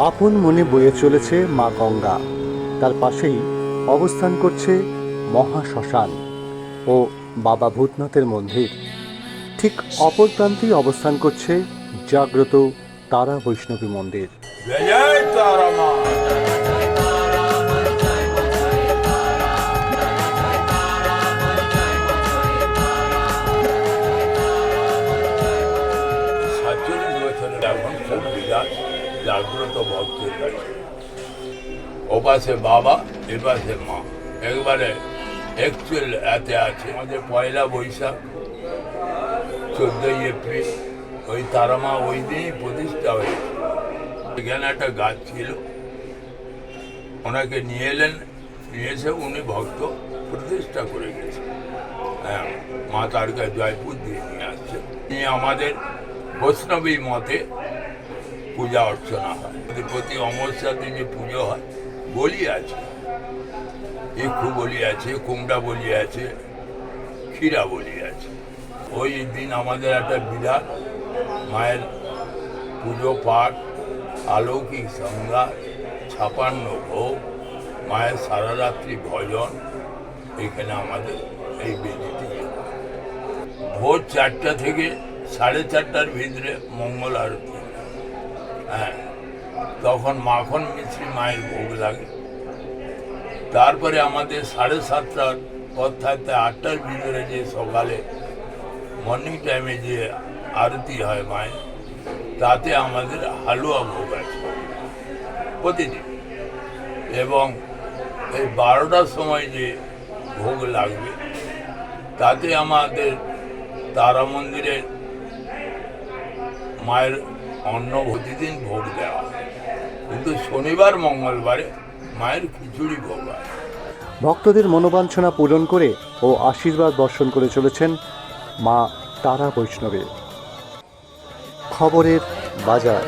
আপন মনে বয়ে চলেছে মা গঙ্গা, তার পাশেই অবস্থান করছে মহাশ্মশান ও বাবা ভূতনাথের মন্দির। ঠিক অপর প্রান্তেই অবস্থান করছে জাগ্রত তারা বৈষ্ণবী মন্দির। জয় তারা মা। এখন খুব বিরাট জাগ্রত ভক্তের কাছে, ওপাশে বাবা এপাশে মা, একবারে অ্যাকচুয়াল এতে আছে। আমাদের পয়লা বৈশাখ 14ই এপ্রিল ওই তারামা ওই দিনই প্রতিষ্ঠা হয়েছে। এখানে একটা গাছ ছিল, ওনাকে নিয়ে এলেন, নিয়ে এসে উনি ভক্ত প্রতিষ্ঠা করে গেছেন। হ্যাঁ, মা তারকা জয়পুর দিয়ে নিয়ে আসছে। নিয়ে আমাদের বৈষ্ণবী মতে পূজা অর্চনা হয়। প্রতি অমাবস্যাতে যে পুজো হয়, বলি আছে, ইক্ষু বলি আছে, কুমড়া বলি আছে, ক্ষীরা বলি আছে। ওই দিন আমাদের একটা বিরাট মায়ের পুজো পাঠ, অলৌকিক সংজ্ঞা, 56 ভোগ, মায়ের সারা রাত্রি ভজন এখানে আমাদের এই বেদিতে। ভোর 4টা থেকে 4:30টার ভিতরে মঙ্গল আরতি। হ্যাঁ, তখন মাখন মিশ্রি মায়ের ভোগ লাগে। তারপরে আমাদের 7:30টার পর থাকতে 8টার ভিতরে যে সকালে মর্নিং টাইমে যে আরতি হয় মায়ের, তাতে আমাদের হালুয়া ভোগ আছে প্রতিদিন। এবং এই 12টার সময় যে ভোগ লাগবে, তাতে আমাদের তারা মন্দিরে মায়ের অন্ন প্রতিদিন ভোগ দেওয়া হয়, কিন্তু শনিবার মঙ্গলবারে মায়ের খিচুড়ি ভোগ হয়। ভক্তদের মনোবাঞ্ছনা পূরণ করে ও আশীর্বাদ বর্ষণ করে চলেছেন মা তারা বৈষ্ণবী। খবরের বাজার।